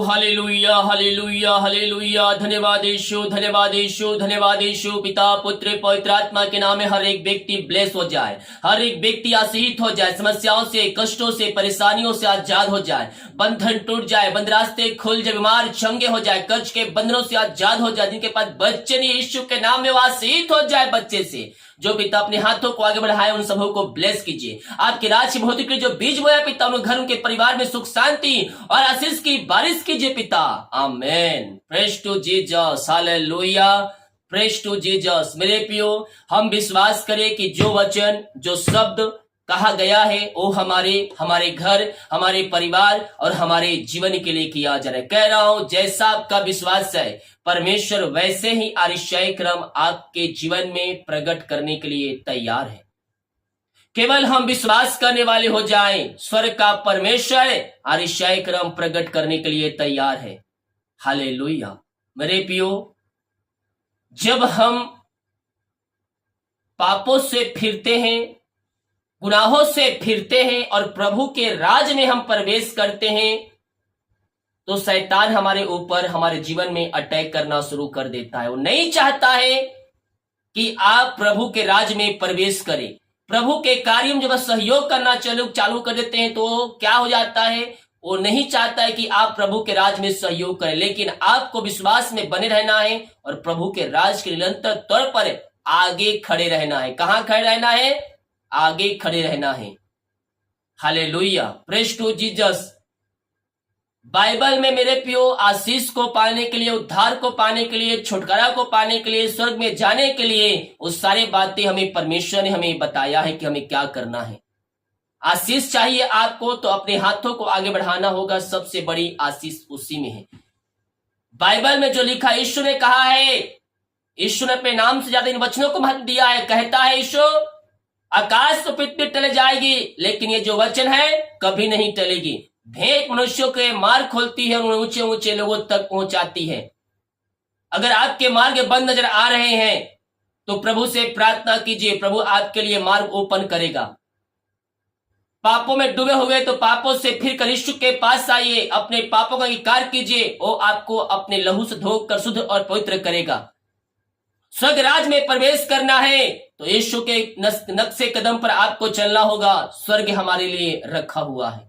Hallelujah hallelujah hallelujah. धन्यवाद यीशु, धन्यवाद यीशु, धन्यवाद यीशु। पिता पुत्र पवित्र आत्मा के नाम में हर एक व्यक्ति ब्लेस हो जाए, हर एक व्यक्ति आशीषित हो जाए, समस्याओं से, कष्टों से, परेशानियों से आजाद हो जाए, बंधन टूट जाए, बंद रास्ते खुल जाए, बीमार चंगे हो जाए, कर्ज के बंधनों से आजाद हो जाए। जिनके पास बच्चे नहीं, यीशु के नाम में वो आशीषित हो जाए बच्चे से। जो पिता अपने हाथों को आगे बढ़ाए उन सबों को ब्लेस कीजिए। आपके राज की भौतिक जो बीज बोया पिता, उन घर उनके परिवार में सुख शांति और आशीष की बारिश कीजिए पिता। Amen. Praise to Jesus, hallelujah, praise to Jesus. मेरे प्रियो, हम विश्वास करें कि जो वचन, जो शब्द कहा गया है वो हमारे घर, हमारे परिवार और हमारे जीवन के लिए किया जा रहा है। कह रहा हूं, जैसा आपका विश्वास है परमेश्वर वैसे ही आरिशाई क्रम आपके जीवन में प्रकट करने के लिए तैयार है। केवल हम विश्वास करने वाले हो जाएं, स्वर्ग का परमेश्वर आरिशाई क्रम प्रकट करने के लिए तैयार है। हालेलुया। मेरे प्रियो, जब हम पापों से फिरते हैं, गुनाहों से फिरते हैं और प्रभु के राज में हम प्रवेश करते हैं, तो शैतान हमारे ऊपर, हमारे जीवन में अटैक करना शुरू कर देता है। वो नहीं चाहता है कि आप प्रभु के राज में प्रवेश करें। प्रभु के कार्य में जब सहयोग करना चालू कर देते हैं तो क्या हो जाता है, वो नहीं चाहता है कि आप प्रभु के राज में सहयोग करें, लेकिन आपको विश्वास में बने रहना है और प्रभु के राज के निरंतर तौर पर आगे खड़े रहना है। कहां खड़े रहना है? आगे खड़े रहना है। Hallelujah, praise to Jesus. Bible में मेरे प्रियो, आशीष को पाने के लिए, उद्धार को पाने के लिए, छुटकारा को पाने के लिए, स्वर्ग में जाने के लिए, वो सारी बातें हमें परमेश्वर ने हमें बताया है कि हमें क्या करना है। आशीष चाहिए आपको तो अपने हाथों को आगे बढ़ाना होगा। सबसे बड़ी आशीष उसी में है। बाइबल में जो लिखा, यीशु ने कहा है, यीशु ने अपने नाम से ज्यादा इन वचनों को महत्व दिया है। कहता है यीशु, आकाश तो पृथ्वी टले जाएगी लेकिन ये जो वचन है कभी नहीं टलेगी। भेंट मनुष्यों के मार्ग खोलती है, उन्हें ऊंचे ऊंचे लोगों तक पहुंचाती है। अगर आपके मार्ग बंद नजर आ रहे हैं तो प्रभु से प्रार्थना कीजिए, प्रभु आपके लिए मार्ग ओपन करेगा। पापों में डूबे हुए तो पापों से फिर कर यीशु के पास आइए, अपने पापों का इनकार कीजिए, वो आपको अपने लहू से धोकर शुद्ध और पवित्र करेगा। स्वर्ग राज में प्रवेश करना है तो यीशु के नक्शे कदम पर आपको चलना होगा। स्वर्ग हमारे लिए रखा हुआ है।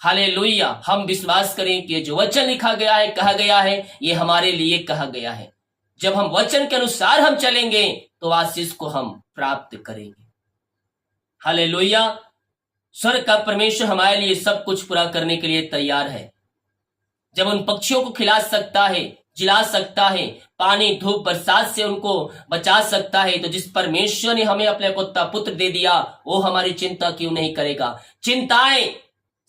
हालेलुया। हम विश्वास करें कि जो वचन लिखा गया है, कहा गया है, ये हमारे लिए कहा गया है। जब हम वचन के अनुसार हम चलेंगे तो आशीष को हम प्राप्त करेंगे। हालेलुया। स्वर्ग का परमेश्वर हमारे लिए सब कुछ पूरा करने के लिए तैयार है। जब उन पक्षियों को खिला सकता है, जिला सकता है, पानी धूप बरसात से उनको बचा सकता है, तो जिस परमेश्वर ने हमें अपने पुत्र पुत्र दे दिया वो हमारी चिंता क्यों नहीं करेगा। चिंताएं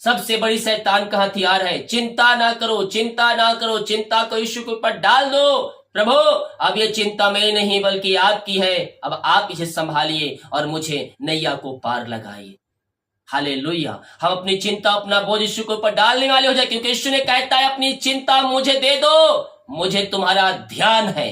सबसे बड़ी शैतान का हथियार है। चिंता ना करो, चिंता ना करो, चिंता को यीशु के ऊपर डाल दो। प्रभु, अब ये चिंता मेरी नहीं बल्कि आपकी है, अब आप इसे संभालिए और मुझे नैया को पार लगाइए। हालेलुया। हम अपनी चिंता, अपना बोझ यीशु के ऊपर डालने वाले हो जाए, क्योंकि यीशु ने कहता है, अपनी चिंता मुझे दे दो, मुझे तुम्हारा ध्यान है।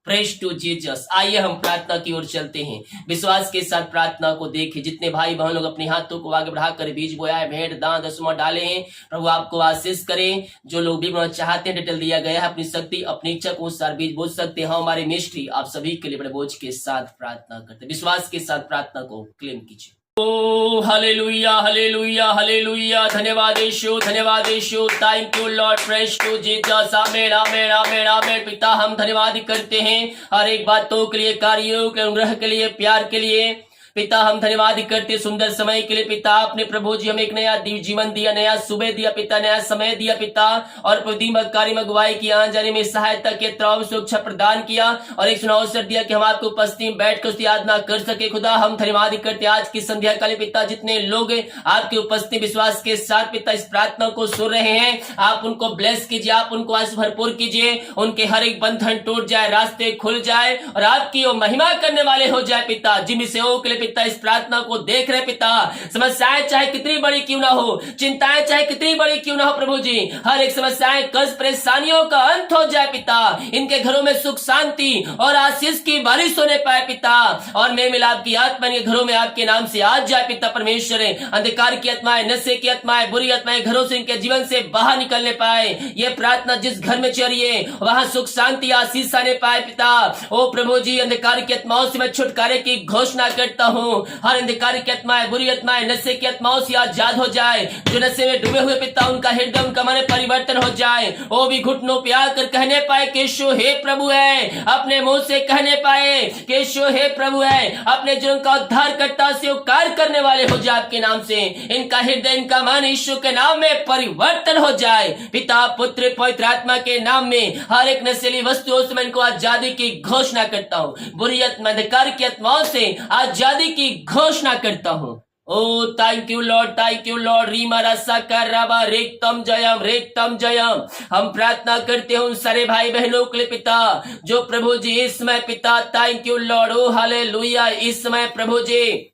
Praise to Jesus. आइए हम प्रार्थना की ओर चलते हैं। विश्वास के साथ प्रार्थना को देखें। जितने भाई बहन लोग अपने हाथों को आगे बढ़ाकर बीज बोया है, भेंट दान दसवां डाले हैं, प्रभु आपको आशीष करें। जो लोग भी बोना चाहते हैं, डिटेल दिया गया है, अपनी शक्ति, अपनी इच्छा को अनुसार बीज बोझ सकते हैं। हमारे मिस्ट्री आप सभी के लिए बड़े बोझ के साथ प्रार्थना करते हैं। विश्वास के साथ प्रार्थना को क्लेम कीजिए। ओ हालेलुया हालेलुया हालेलुया। धन्यवाद यीशु, धन्यवाद यीशु। Thank you Lord, praise to Jesus. Amen amen amen amen. पिता, हम धन्यवाद करते हैं हर एक बातों के लिए, कार्यों के अनुग्रह के लिए, प्यार के लिए। पिता, हम धन्यवाद करते सुंदर समय के लिए। पिता, आपने प्रभु जी हमें एक नया जीवन दिया, नया सुबह दिया पिता, नया समय दिया पिता, और प्रतिदिन कार्य में अगुवाई की, आने जाने में सहायता के त्राव सुरक्षा प्रदान किया, और एक सुना अवसर दिया कि हम आपको उपस्थिति में बैठ कर उसकी आराधना कर सके। खुदा, हम धन्यवाद करते आज की संध्या काले पिता, जितने लोग आपकी उपस्थिति विश्वास के साथ पिता इस प्रार्थना को सुन रहे हैं, आप उनको ब्लेस कीजिए, आप उनको आज भरपूर कीजिए, उनके हर एक बंधन टूट जाए, रास्ते खुल जाए और आपकी वो महिमा करने वाले हो जाए पिता। जिन सेवकों के लिए पिता इस प्रार्थना को देख रहे पिता, समस्याएं चाहे कितनी बड़ी क्यों ना हो, चिंताएं चाहे कितनी बड़ी क्यों ना हो प्रभु जी, हर एक समस्याएं कष्ट परेशानियों का अंत हो जाए पिता, इनके घरों में सुख शांति और आशीष की बारिश होने पाए पिता, और मेल मिलाप की आत्मा इनके घरों में आपके नाम से आज जाए पिता परमेश्वर। अंधकार की आत्माएं, नशे की आत्माएं, बुरी आत्माएं घरों से इनके जीवन से बाहर निकलने पाए। ये प्रार्थना जिस घर में चल रही है वहां सुख शांति आशीष आने पाए पिता। ओ प्रभु जी, अंधकार की आत्माओं से मैं छुटकारे की घोषणा करता हूँ। हर अंधकार की आत्माएं, बुरी आत्माएं, नशे की आत्माओं से आजाद हो जाए। जो नशे में डूबे हुए पिता, उनका हृदय, उनका मन परिवर्तन हो जाए। वो भी घुटनों पे आकर कहने पाए कि यीशु हे प्रभु है, अपने मुंह से कहने पाए कि यीशु हे प्रभु है, अपने जीवन का उद्धार करता स्वीकार करने वाले हो जाए आपके नाम से। इनका हृदय, इनका मन यीशु के नाम में परिवर्तन हो जाए। पिता, पुत्र, पवित्र आत्मा के नाम में हर एक नशीली वस्तुओं से मैं इनको आजादी की घोषणा करता हूँ। बुरी आत्मा, अंधकार की आत्माओं से आजादी की घोषणा करता हूँ। Oh thank you Lord, thank you Lord. रीमा रसा कर रबा रेक्तम जयम, रेक्तम जयम। हम प्रार्थना करते हैं उन सारे भाई बहनों के लिए पिता, जो प्रभु जी इस समय पिता, thank you Lord, O hallelujah, इस समय प्रभु जी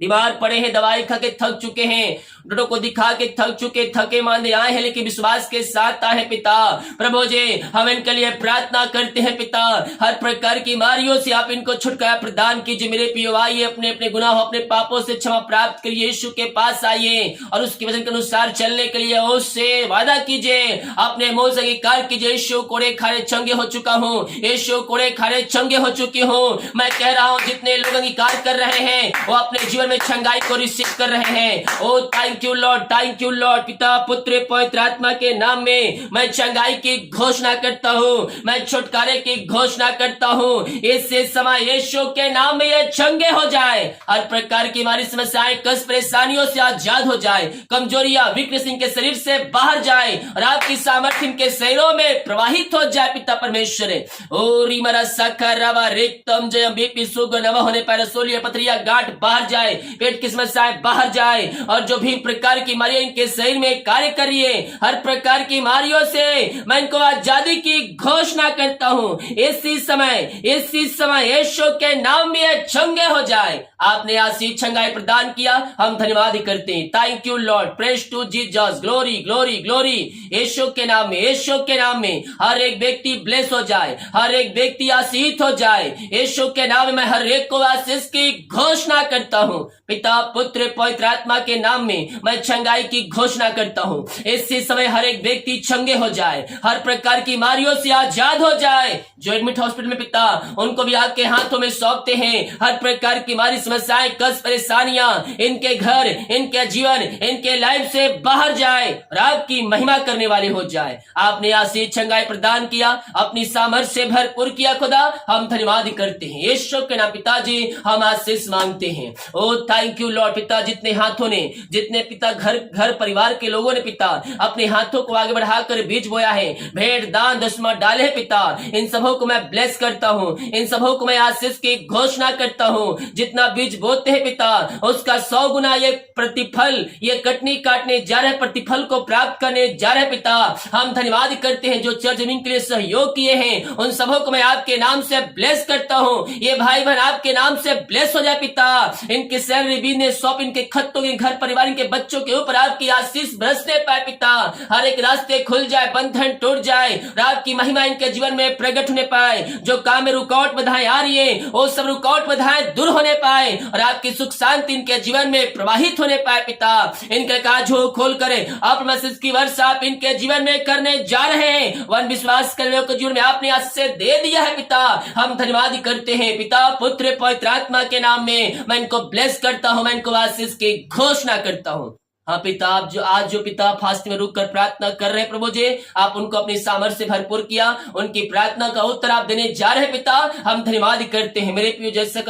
बीमार पड़े हैं, दवाई खा के थक चुके हैं, डॉक्टरों को दिखा के थक चुके, थके मांदे आए हैं, लेकिन विश्वास के साथ आए हैं पिता। प्रभु जी, हम इनके लिए प्रार्थना करते हैं पिता, हर प्रकार की बीमारियों से आप इनको छुटकारा प्रदान कीजिए। मेरे पियो, आइए अपने अपने गुनाहों, अपने पापों से क्षमा प्राप्त करिए, यीशु के पास आइए और उसके वचन के अनुसार चलने के लिए उससे वादा कीजिए, अपने मुंह से अंगीकार कीजिए। यीशु, कोड़े खारे चंगे हो चुका हूँ, यीशु, कोड़े खारे चंगे हो चुकी हूँ। मैं कह रहा हूँ, जितने लोग अंगीकार कर रहे हैं वो अपने जीवन में चंगाई को रिसीव कर रहे हैं। Oh thank you Lord, thank you Lord. पिता, पुत्र, पवित्र आत्मा के नाम में मैं चंगाई की घोषणा करता हूँ, मैं छुटकारे की घोषणा करता हूँ। इससे समय यीशु के नाम में ये चंगे हो जाए, हर प्रकार की हमारी समस्याएं, कष्ट परेशानियों से आजाद हो जाए, कमजोरियां, वीकनेस इनके शरीर से बाहर जाए और आपकी सामर्थ्य इनके शरीरों में प्रवाहित हो जाए पिता परमेश्वर। ओ रिमरा सखर रवा रेक्तम जयम, बीपी शुगर नवा होने पर रसोलिया पथरिया गांठ बाहर जाए, पेट की समस्याएं बाहर जाए, और जो भी प्रकार की बीमारियां इनके शरीर में कार्य कर रही है, हर प्रकार की बीमारियों से मैं इनको आजादी की घोषणा करता हूँ। इसी समय यीशु के नाम में चंगे हो जाए। आपने आशीष चंगाई प्रदान किया, हम धन्यवाद करते हैं। Thank you Lord, praise to Jesus, glory glory glory. यीशु के नाम में, यीशु के नाम में हर एक व्यक्ति ब्लेस हो जाए, हर एक व्यक्ति आशीष हो जाए। यीशु के नाम में मैं हर एक को आशीष की घोषणा करता हूँ। पिता, पुत्र, पवित्र आत्मा के नाम में मैं चंगाई की घोषणा करता हूँ। इसी समय हर एक व्यक्ति चंगे हो जाए, हर प्रकार की बीमारियों से आजाद हो जाए। जो एडमिट हॉस्पिटल में पिता, उनको भी आपके हाथों में सौंपते हैं। हर प्रकार की हमारी समस्याएं, कष्ट, परेशानियां इनके घर, इनके जीवन, इनके लाइफ से बाहर जाए और आपकी महिमा करने वाली हो जाए। आपने आशीष चंगाई प्रदान किया, अपनी सामर्थ्य से भरपूर किया खुदा, हम धन्यवाद करते हैं। यीशु के नाम पिताजी हम आशीष मांगते हैं। Oh thank you Lord. पिता, जितने हाथों ने, जितने पिता घर परिवार के लोगों ने पिता अपने हाथों को आगे बढ़ाकर बीज बोया है, भेंट, दान, दशमा डाले है पिता, इन सबों को मैं ब्लेस करता हूँ, इन सबों को मैं आशीष की घोषणा करता हूँ। जितना बीज बोते हैं पिता, उसका 100 गुना ये प्रतिफल, ये कटनी काटने जा रहे, प्रतिफल को प्राप्त करने जा रहे पिता। हम धन्यवाद करते हैं जो चर्च जमीन के लिए सहयोग किए हैं, उन सबों को मैं आपके नाम से ब्लेस करता हूँ। ये भाई बहन आपके नाम से ब्लेस हो जाए पिता। इनके सैलरी, बिजनेस, शॉप, इनके खत्तों के, घर परिवार, इनके बच्चों के ऊपर आपकी आशीष बरसने पाए पिता। हर एक रास्ते खुल जाए, बंधन टूट जाए और आपकी महिमा इनके जीवन में प्रकट होने पाए। जो काम में रुकावट बाधाएं आ रही है, वो सब रुकावट बाधाएं दूर होने पाए और आपकी सुख शांति इनके जीवन में प्रवाहित होने पाए पिता। इनके काज हो खोल करे आप मैसेज की वर्षा आप इनके जीवन में करने जा रहे हैं। वन विश्वास करने के जीवन में आपने आशीष दे दिया है पिता। हम धन्यवाद करते हैं पिता, पुत्र, पवित्र आत्मा के नाम में मैं इनको ब्लेस करता हूं, मैं इनको आशीष की घोषणा करता हूं। हाँ पिता, आप जो आज जो पिता फास्ट में रुक कर प्रार्थना कर रहे हैं प्रभु जी, आप उनको अपनी सामर्थ्य से भरपूर किया, उनकी प्रार्थना का उत्तर आप देने जा रहे हैं पिता। हम धन्यवाद करते हैं। मेरे प्रिय, जैसे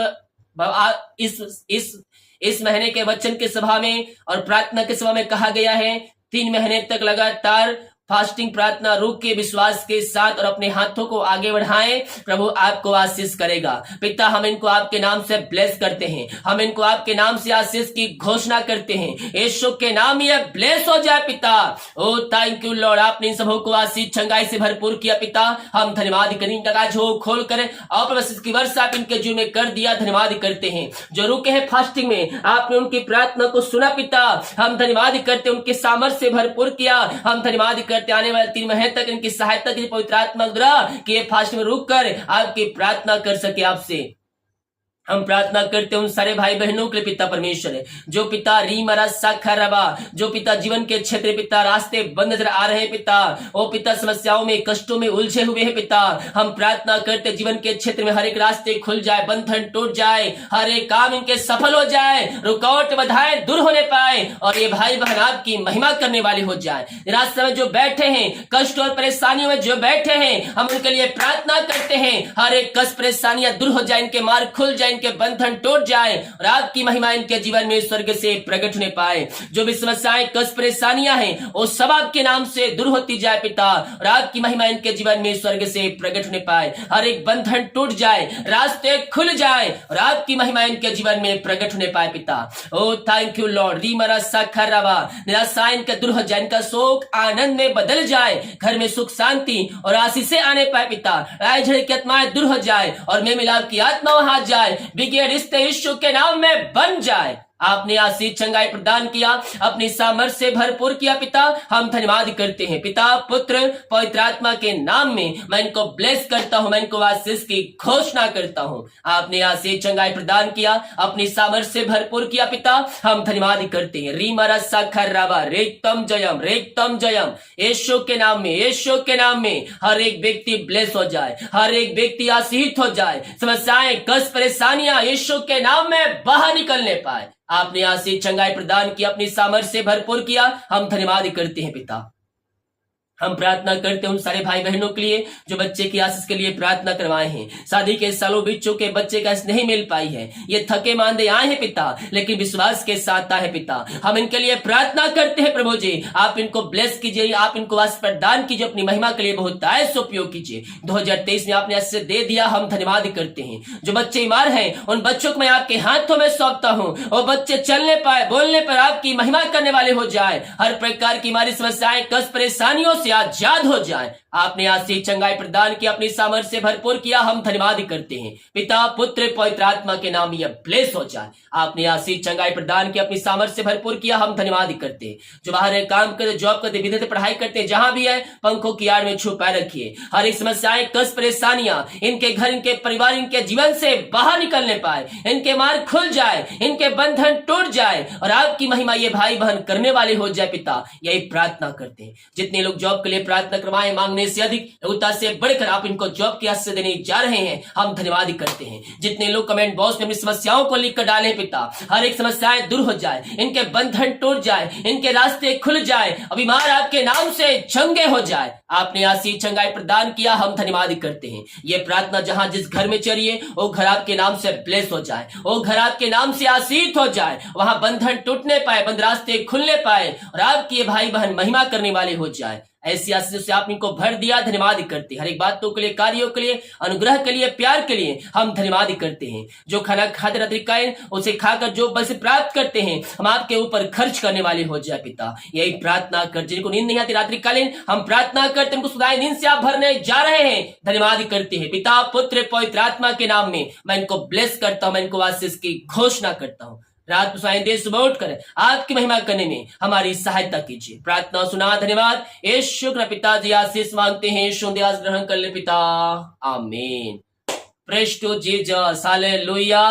इस महीने के वचन के सभा में और प्रार्थना के सभा में कहा गया है, 3 महीने तक लगातार फास्टिंग प्रार्थना रुक के विश्वास के साथ और अपने हाथों को आगे बढ़ाएं, प्रभु आपको आशीष करेगा। पिता, हम इनको आपके नाम से ब्लेस करते हैं, हम इनको आपके नाम से आशीष की घोषणा करते हैं। यीशु के नाम ये ब्लेस हो जाए पिता। ओ थैंक यू लॉर्ड, आपने इन सबों को आशीष चंगाई से भरपूर किया पिता। हम धन्यवाद करें, इनका झोंक खोल कर और की वर्षा आप इनके जीवन में कर दिया, धन्यवाद करते हैं। जो रुके हैं फास्टिंग में, आपने उनकी प्रार्थना को सुना पिता, हम धन्यवाद करते, उनके सामर्थ्य से भरपूर किया। हम धन्यवाद करते आने वाले 3 महीने तक इनकी सहायता की पवित्र आत्मा द्वारा कि ये फास्टिंग में रुक कर आपकी प्रार्थना कर सके। आपसे हम प्रार्थना करते हैं उन सारे भाई बहनों के लिए पिता परमेश्वर है, जो पिता री मरा साखा रबा, जो पिता जीवन के क्षेत्र पिता रास्ते बंद नजर आ रहे हैं पिता, ओ पिता समस्याओं में कष्टों में उलझे हुए हैं पिता। हम प्रार्थना करते जीवन के क्षेत्र में हर एक रास्ते खुल जाए, बंधन टूट जाए, हर एक काम इनके सफल हो जाए, रुकावट बाधाएं दूर होने पाए और ये भाई बहन आपकी महिमा करने वाले हो जाए। रास्ते में जो बैठे हैं, कष्ट और परेशानियों में जो बैठे हैं, हम उनके लिए प्रार्थना करते हैं, हर एक कष्ट परेशानियां दूर हो जाए, इनके मार्ग खुल जाए, इनके बंधन टूट जाए और आपकी महिमा इनके जीवन में स्वर्ग से प्रकट होने पाए। जो भी समस्याएं कष्ट परेशानियां हैं वो सब आपके नाम से दूर होती जाए पिता, और आपकी महिमा इनके जीवन में स्वर्ग से प्रकट होने पाए। हर एक बंधन टूट जाए, रास्ते खुल जाए और आपकी महिमा इनके जीवन में प्रकट होने पाए पिता। ओ थैंक यू लॉर्ड, रीमरा साखर रवा, निराशा इनका दूर हो जाए, इनका शोक आनंद में बदल जाए, घर में सुख शांति और आशीषें आने पाए पिता। राय झड़े की आत्माएं दूर हो जाए और मैं मिलाप की आत्मा वहां जाए, बिगड़े रिश्ते यीशु के नाम में बन जाए। आपने आशीष चंगाई प्रदान किया, अपनी सामर्थ्य से भरपूर किया पिता। हम धन्यवाद करते हैं पिता, पुत्र, पवित्र आत्मा के नाम में मैं इनको ब्लेस करता हूं, मैं इनको आशीष की घोषणा करता हूं। आपने आशीष चंगाई प्रदान किया, अपनी सामर्थ्य से भरपूर किया पिता। हम धन्यवाद करते हैं। रीमरा साखर रावा, रेतम जयम, रेतम जयम। यीशु के नाम में, यीशु के नाम में हर एक व्यक्ति ब्लेस हो जाए, हर एक व्यक्ति आशीष हो जाए, समस्याएं कष्ट परेशानियां यीशु के नाम में बाहर निकलने पाए। आपने आशीष चंगाई प्रदान की, अपनी सामर्थ्य से भरपूर किया। हम धन्यवाद करते हैं पिता। हम प्रार्थना करते हैं उन सारे भाई बहनों के लिए जो बच्चे की आशीष के लिए प्रार्थना करवाए हैं। शादी के सालों बीत चुके, बच्चे का नहीं मिल पाई है, ये थके मांदे आए हैं पिता, लेकिन विश्वास के साथ आए पिता। हम इनके लिए प्रार्थना करते हैं प्रभु जी, आप इनको ब्लेस कीजिए, आप इनको आशीष प्रदान कीजिए, अपनी महिमा के लिए बहुत से उपयोग कीजिए। 2023 में आपने आशीष दे दिया, हम धन्यवाद करते हैं। जो बच्चे बीमार हैं उन बच्चों को मैं आपके हाथों में सौंपता हूँ, और बच्चे चलने पाए, बोलने पर आपकी महिमा करने वाले हो जाए, हर प्रकार की हमारी समस्याएं कष्ट परेशानियों से आजाद हो जाए। आपने आशीष चंगाई प्रदान किया, अपनी सामर्थ्य से भरपूर किया। हम धन्यवाद करते हैं पिता, पुत्र, पवित्र आत्मा के नाम यह ब्लेस हो जाए। आपने आशीष चंगाई प्रदान किया, अपनी सामर्थ्य से भरपूर किया। हम धन्यवाद करते हैं। जो बाहर काम करते, जॉब करते, विदेश पढ़ाई करते, जहां भी है पंखों की आड़ में छुपाए रखिए। हर एक समस्याएं कष्ट परेशानियां इनके घर, इनके परिवार, इनके जीवन से बाहर निकलने पाए, इनके मार्ग खुल जाए, इनके बंधन टूट जाए और आपकी महिमा ये भाई बहन करने वाले हो जाए पिता। यही प्रार्थना करते हैं। जितने लोग जॉब के लिए प्रार्थना करवाएं, मांगने से अधिक योग्यता से बढ़कर आप इनको जॉब की आशीष देने जा रहे हैं, हम धन्यवाद करते हैं। जितने लोग कमेंट बॉक्स में अपनी समस्याओं को लिखकर डाले पिता, हर एक समस्याएं दूर हो जाए, इनके बंधन टूट जाए, इनके रास्ते खुल जाए, बीमार आपके नाम से चंगे हो जाए। आपने आशीष चंगाई प्रदान किया, हम धन्यवाद करते हैं। ये प्रार्थना जहां जिस घर में चलिए वो घर आपके नाम से ब्लेस हो जाए, वो घर आपके नाम से आशीष हो जाए, वहां बंधन टूटने पाए, बंद रास्ते खुलने पाए और आपके भाई बहन महिमा करने वाले हो जाए। ऐसी आशीष से आप इनको भर दिया, धन्यवाद करते हैं। हर एक बातों के लिए, कार्यों के लिए, अनुग्रह के लिए, प्यार के लिए हम धन्यवाद करते हैं। जो खाना खाते रात्रि कालीन उसे खाकर जो बल से प्राप्त करते हैं, हम आपके ऊपर खर्च करने वाले हो जाए पिता। यही प्रार्थना कर, जिनको नींद नहीं आती रात्रि कालीन, हम प्रार्थना करते हैं उनको सुधाए नींद से आप भरने जा रहे हैं, धन्यवाद करते हैं पिता, पुत्र, पवित्र आत्मा के नाम में मैं इनको ब्लेस करता हूं, मैं इनको आशीष की घोषणा करता हूं। रात को सायं देर सुबह उठकर आपकी महिमा करने में हमारी सहायता कीजिए। प्रार्थना सुना, धन्यवाद। यीशु के पिताजी आशीष मांगते हैं, यीशु आशीष ग्रहण कर ले पिता, आमीन। Praise to Jesus, hallelujah.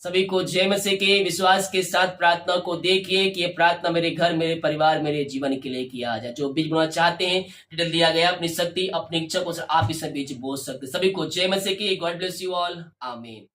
सभी को जय मसीह के विश्वास के साथ प्रार्थना को देखिए कि ये प्रार्थना मेरे घर, मेरे परिवार, मेरे जीवन के लिए किया जाए। जो बीज बोना चाहते हैं, डिटेल दिया गया, अपनी शक्ति, अपनी इच्छा को आप इस बीज बो सकते। सभी को जय मसीह की। गॉड ब्लेस यू ऑल, आमीन।